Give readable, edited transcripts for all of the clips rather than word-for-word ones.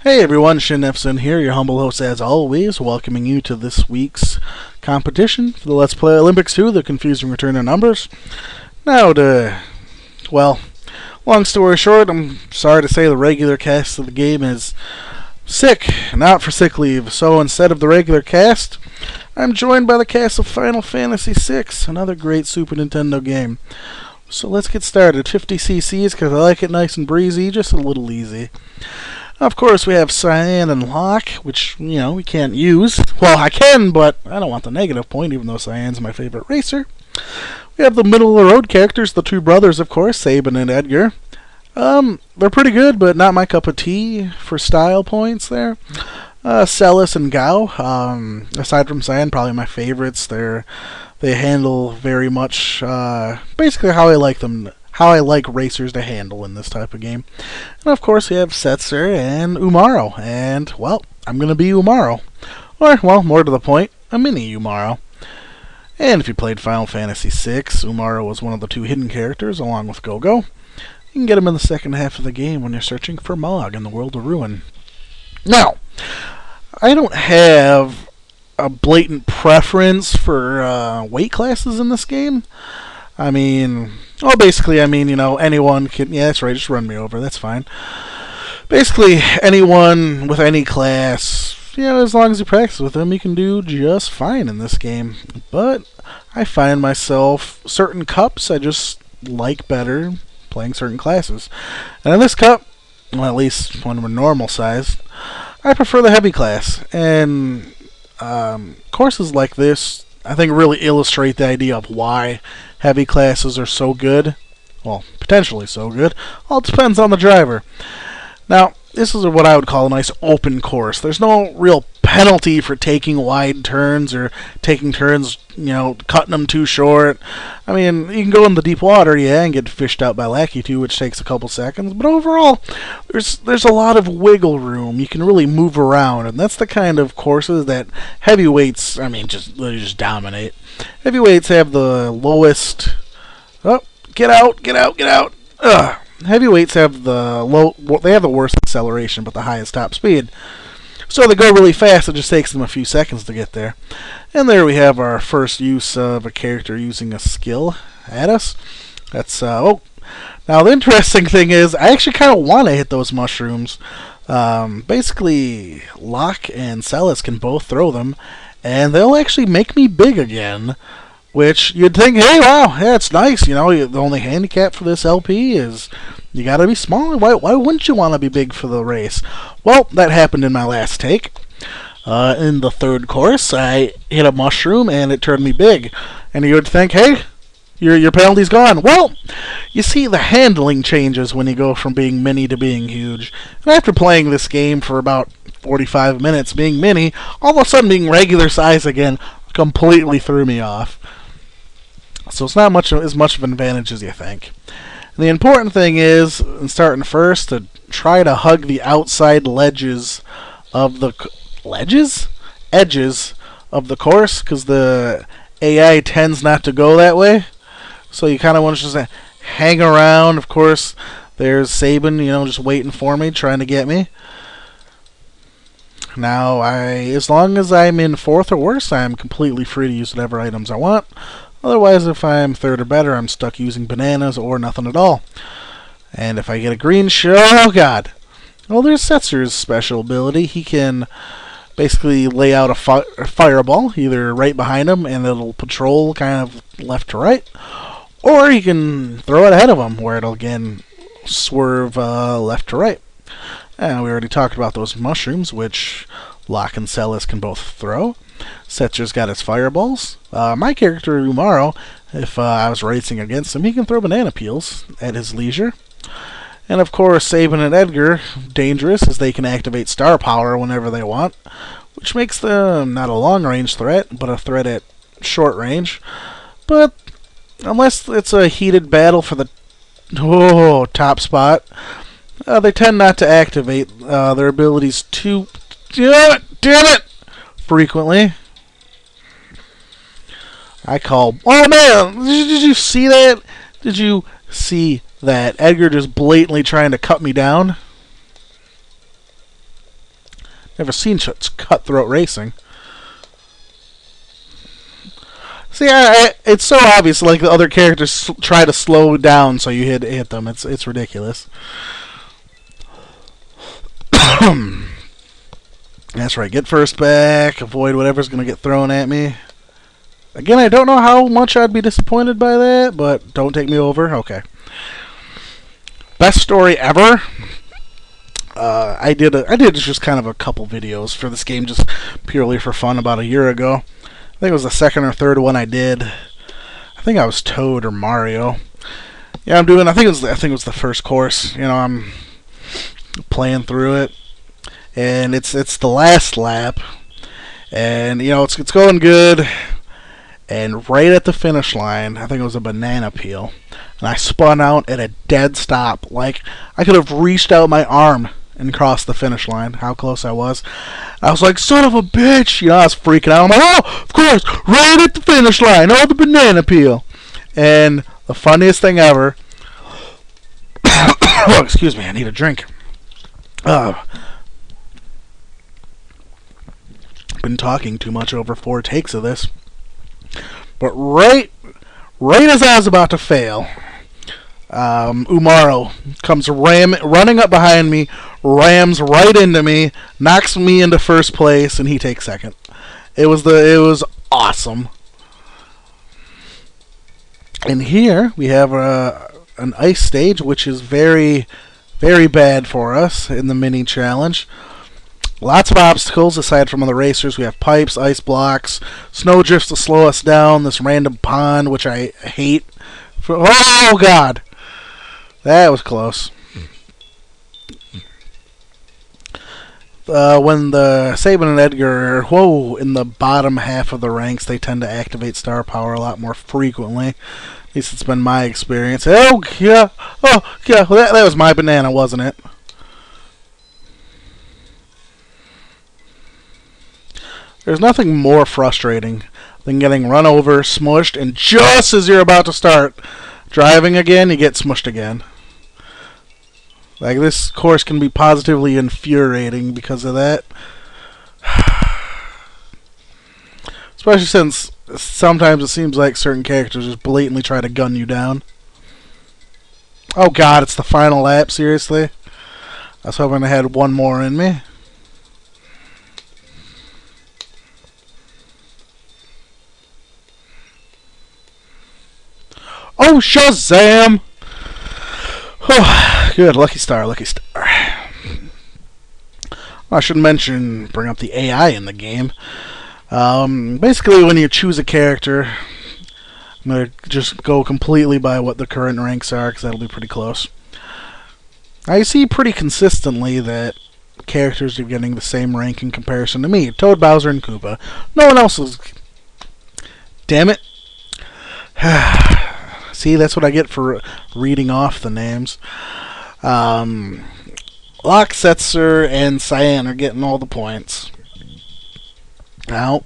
Hey everyone, ShinNefzen here, your humble host as always, welcoming you to this week's competition for the Let's Play Olympics 2, The Confusing Return of Numbers. Now long story short, I'm sorry to say the regular cast of the game is sick and out for sick leave, so instead of the regular cast, I'm joined by the cast of Final Fantasy VI, another great Super Nintendo game. So let's get started. 50 cc's because I like it nice and breezy, just a little easy. Of course, we have Cyan and Locke, which, we can't use. Well, I can, but I don't want the negative point, even though Cyan's my favorite racer. We have the middle-of-the-road characters, the two brothers, of course, Sabin and Edgar. They're pretty good, but not my cup of tea for style points there. Celis and Gao, aside from Cyan, probably my favorites. They handle very much, basically how I like racers to handle in this type of game. And of course, we have Setzer and Umaro. And, well, I'm going to be Umaro. Or, well, more to the point, a mini Umaro. And if you played Final Fantasy VI, Umaro was one of the two hidden characters, along with Gogo. You can get him in the second half of the game when you're searching for Mog in the World of Ruin. Now, I don't have a blatant preference for weight classes in this game. Anyone can... Yeah, that's right, just run me over, that's fine. Basically, anyone with any class, as long as you practice with them, you can do just fine in this game. But I find myself, certain cups I just like better playing certain classes. And in this cup, well, at least when we're normal sized, I prefer the heavy class. And courses like this, I think, really illustrate the idea of why heavy classes are so good. Well, potentially so good. All depends on the driver. Now, this is what I would call a nice open course. There's no real penalty for taking wide turns or taking turns, cutting them too short. I mean, you can go in the deep water, and get fished out by Lakitu, which takes a couple seconds. But overall, there's a lot of wiggle room. You can really move around, and that's the kind of courses that heavyweights, they just dominate. Heavyweights have the lowest... Oh, get out! Ugh. Heavyweights have they have the worst acceleration, but the highest top speed. So they go really fast, it just takes them a few seconds to get there. And there we have our first use of a character using a skill at us. That's, Now the interesting thing is, I actually kind of want to hit those mushrooms. Basically, Locke and Celis can both throw them, and they'll actually make me big again. Which you'd think, hey, wow, yeah, it's nice. The only handicap for this LP is you gotta be small. Why wouldn't you want to be big for the race? Well, that happened in my last take. In the third course, I hit a mushroom and it turned me big. And you would think, hey, your penalty's gone. Well, you see, the handling changes when you go from being mini to being huge. And after playing this game for about 45 minutes, being mini, all of a sudden being regular size again completely threw me off. So it's not as much of an advantage as you think. And the important thing is, in starting first, to try to hug the outside edges of the course, because the AI tends not to go that way. So you kind of want to just hang around. Of course, there's Sabin, just waiting for me, trying to get me. Now, as long as I'm in fourth or worse, I'm completely free to use whatever items I want. Otherwise, if I'm third or better, I'm stuck using bananas or nothing at all. And if I get a green oh god. Well, there's Setzer's special ability. He can basically lay out a fireball, either right behind him, and it'll patrol kind of left to right. Or he can throw it ahead of him, where it'll again swerve left to right. And we already talked about those mushrooms, which Locke and Celis can both throw. Setzer's got his fireballs. My character, Umaro, if I was racing against him, he can throw banana peels at his leisure. And of course, Sabin and Edgar, dangerous, as they can activate star power whenever they want, which makes them not a long-range threat, but a threat at short range. But unless it's a heated battle for the top spot, they tend not to activate their abilities too... Damn it! Frequently. Oh man! Did you see that? Did you see that? Edgar just blatantly trying to cut me down? Never seen such cutthroat racing. See, it's so obvious. Like the other characters try to slow down so you hit them. It's ridiculous. That's right. Get first back. Avoid whatever's going to get thrown at me. Again, I don't know how much I'd be disappointed by that, but don't take me over. Okay. Best story ever. I did just kind of a couple videos for this game, just purely for fun, about a year ago. I think it was the second or third one I did. I think I was Toad or Mario. Yeah, I think it was the first course. You know, I'm playing through it, and it's the last lap, and you know it's going good. And right at the finish line, I think it was a banana peel, and I spun out at a dead stop. Like I could have reached out my arm and crossed the finish line. How close I was! I was like, "Son of a bitch!" You know, I was freaking out. I'm like, "Oh, of course, right at the finish line, oh, the banana peel!" And the funniest thing ever. Oh, excuse me, I need a drink. Been talking too much over 4 takes of this. But right as I was about to fail, Umaro comes running up behind me, rams right into me, knocks me into first place, and he takes second. It was awesome. And here we have an ice stage, which is very, very bad for us in the mini challenge. Lots of obstacles aside from other racers. We have pipes, ice blocks, snow drifts to slow us down, this random pond, which I hate. Oh, God! That was close. When the Sabin and Edgar are, in the bottom half of the ranks, they tend to activate star power a lot more frequently. At least it's been my experience. Oh, yeah! Oh, yeah! Well, that was my banana, wasn't it? There's nothing more frustrating than getting run over, smushed, and just as you're about to start driving again, you get smushed again. Like, this course can be positively infuriating because of that. Especially since sometimes it seems like certain characters just blatantly try to gun you down. Oh God, it's the final lap, seriously? I was hoping I had one more in me. Oh, Shazam! Oh, good, lucky star, lucky star. I should bring up the AI in the game. Basically, when you choose a character, I'm going to just go completely by what the current ranks are, because that'll be pretty close. I see pretty consistently that characters are getting the same rank in comparison to me. Toad, Bowser, and Koopa. No one else is... Damn it. See, that's what I get for reading off the names. Locke, Setzer, and Cyan are getting all the points. Now,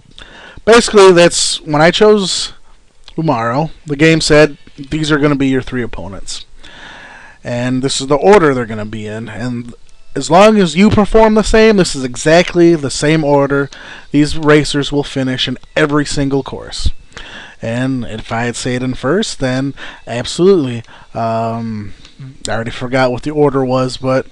basically, that's when I chose Umaro, the game said these are going to be your 3 opponents. And this is the order they're going to be in. And as long as you perform the same, this is exactly the same order these racers will finish in every single course. And if I had Satan first, then absolutely. I already forgot what the order was, but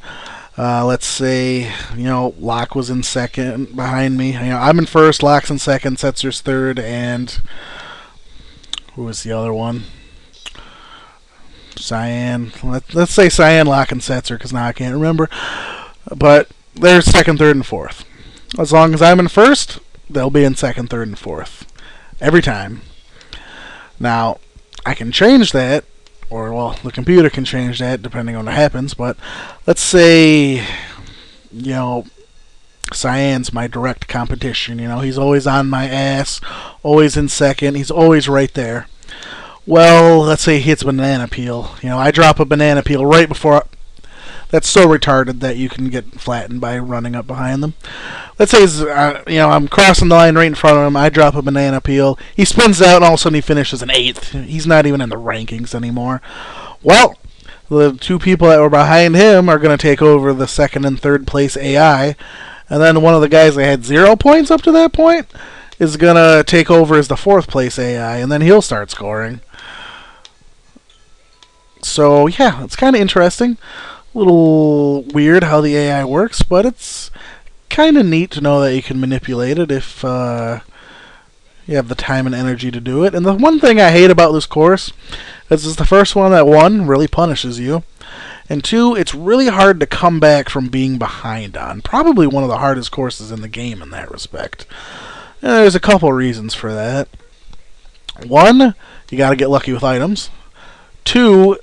let's say, Locke was in second behind me. I'm in first, Locke's in second, Setzer's third, and who was the other one? Cyan. Let's say Cyan, Locke, and Setzer, because now I can't remember. But they're second, third, and fourth. As long as I'm in first, they'll be in second, third, and fourth. Every time. Now, I can change that, or, well, the computer can change that depending on what happens, but let's say, Cyan's my direct competition. He's always on my ass, always in second, he's always right there. Well, let's say he hits banana peel. I drop a banana peel right before... That's so retarded that you can get flattened by running up behind them. Let's say, I'm crossing the line right in front of him. I drop a banana peel. He spins out, and all of a sudden he finishes in 8th. He's not even in the rankings anymore. Well, the 2 people that were behind him are going to take over the second and third place AI, And then one of the guys that had 0 points up to that point is going to take over as the 4th place AI, and then he'll start scoring. So, yeah, it's kind of interesting. A little weird how the AI works, but it's kind of neat to know that you can manipulate it if you have the time and energy to do it. And the one thing I hate about this course is it's the first one that, 1, really punishes you, and 2, it's really hard to come back from being behind on. Probably one of the hardest courses in the game in that respect. And there's a couple reasons for that. 1, you got to get lucky with items. 2,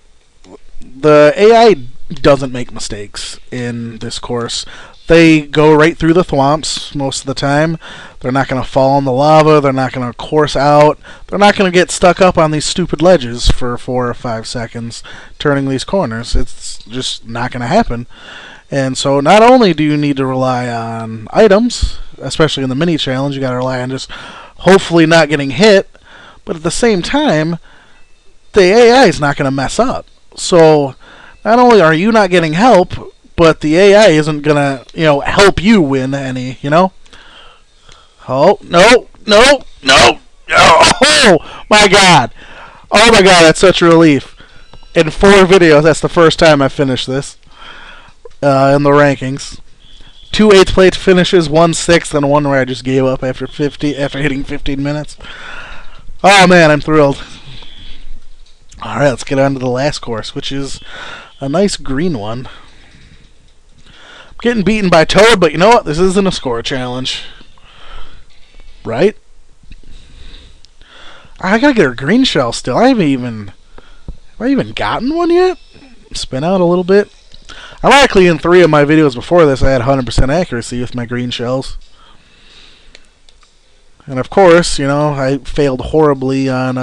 the AI doesn't make mistakes in this course. They go right through the thwomps most of the time. They're not going to fall in the lava. They're not going to course out. They're not going to get stuck up on these stupid ledges for 4 or 5 seconds turning these corners. It's just not going to happen. And so not only do you need to rely on items, especially in the mini challenge, you got to rely on just hopefully not getting hit, but at the same time, the AI is not going to mess up. So not only are you not getting help, but the AI isn't going to, help you win any, Oh, no. Oh, my God. Oh, my God, that's such a relief. In 4 videos, that's the first time I finished this in the rankings. 2 8th place finishes, 1 6th, and 1 where I just gave up after hitting 15 minutes. Oh, man, I'm thrilled. All right, let's get on to the last course, which is a nice green one. I'm getting beaten by Toad, but you know what? This isn't a score challenge. Right? I gotta get a green shell still. Have I even gotten one yet? Spin out a little bit. Ironically, in 3 of my videos before this, I had 100% accuracy with my green shells. And of course, I failed horribly on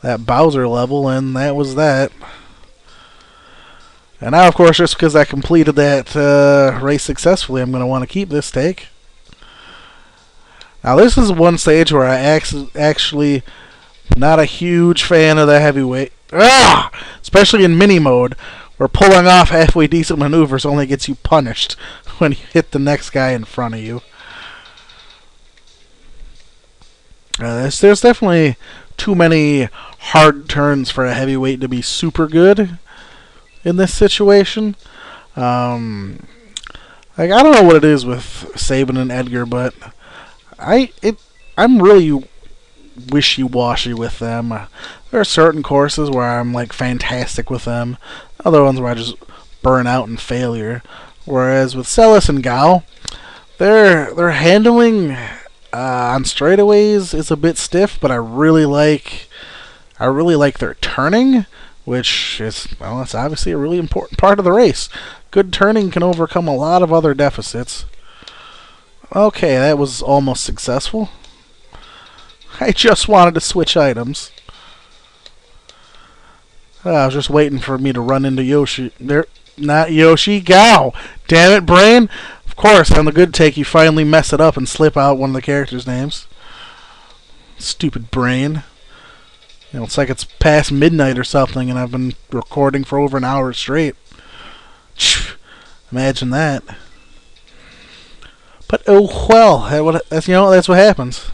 that Bowser level, and that was that. And now, of course, just because I completed that race successfully, I'm going to want to keep this stake. Now, this is one stage where I actually not a huge fan of the heavyweight. Especially in mini mode, where pulling off halfway decent maneuvers only gets you punished when you hit the next guy in front of you. There's definitely too many hard turns for a heavyweight to be super good in this situation. I don't know what it is with Sabin and Edgar, but I'm really wishy-washy with them. There are certain courses where I'm fantastic with them, other ones where I just burn out in failure. Whereas with Celis and Gao, their handling on straightaways is a bit stiff, but I really like their turning, which is, it's obviously a really important part of the race. Good turning can overcome a lot of other deficits. Okay, that was almost successful. I just wanted to switch items. I was just waiting for me to run into Yoshi. Not Yoshi, Gao. Damn it, brain. Of course, on the good take, you finally mess it up and slip out one of the characters' names. Stupid brain. It's like it's past midnight or something, and I've been recording for over an hour straight. Imagine that. But oh well, that's what happens.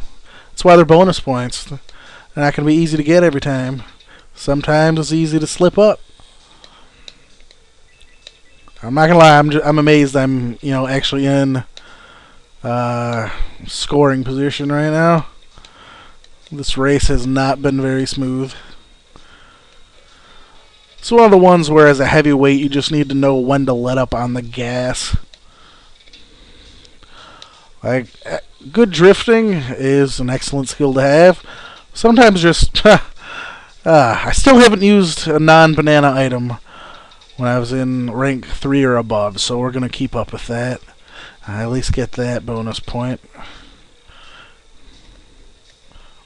That's why they're bonus points. They're not going to be easy to get every time. Sometimes it's easy to slip up. I'm not gonna lie. I'm amazed. I'm actually in scoring position right now. This race has not been very smooth. It's one of the ones where, as a heavyweight, you just need to know when to let up on the gas. Good drifting is an excellent skill to have. Sometimes just I still haven't used a non-banana item when I was in rank 3 or above, so we're going to keep up with that. I at least get that bonus point.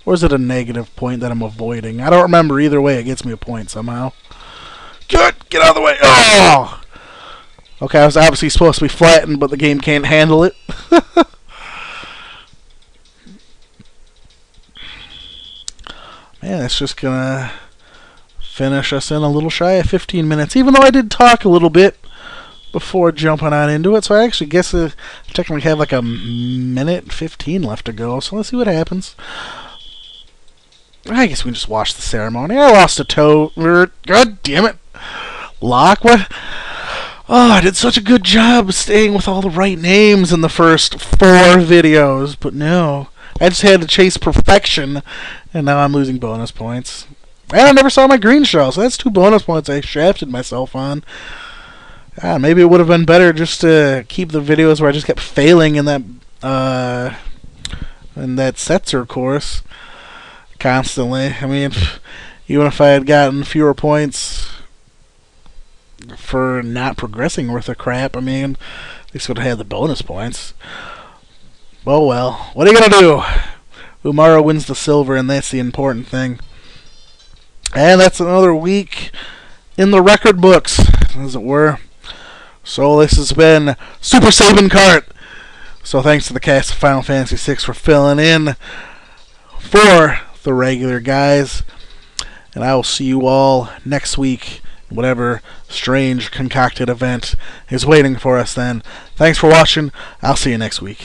Or is it a negative point that I'm avoiding? I don't remember. Either way, it gets me a point somehow. Good! Get out of the way! Oh! Okay, I was obviously supposed to be flattened, but the game can't handle it. Man, it's just going to finish us in a little shy of 15 minutes, even though I did talk a little bit before jumping on into it. So I actually guess I technically have like a minute 15 left to go. So let's see what happens. I guess we can just watch the ceremony. I lost a toe. God damn it. Lock, what? Oh, I did such a good job staying with all the right names in the first 4 videos. But no. I just had to chase perfection. And now I'm losing bonus points. And I never saw my green shell. So that's 2 bonus points I shafted myself on. Maybe it would have been better just to keep the videos where I just kept failing in that Setzer course constantly. I mean, even if I had gotten fewer points for not progressing worth of crap, I mean, at least would have had the bonus points. Oh well, what are you gonna do? Umaro wins the silver, and that's the important thing. And that's another week in the record books, as it were. So this has been Super Sabin Kart. So thanks to the cast of Final Fantasy VI for filling in for the regular guys. And I will see you all next week. Whatever strange concocted event is waiting for us then. Thanks for watching. I'll see you next week.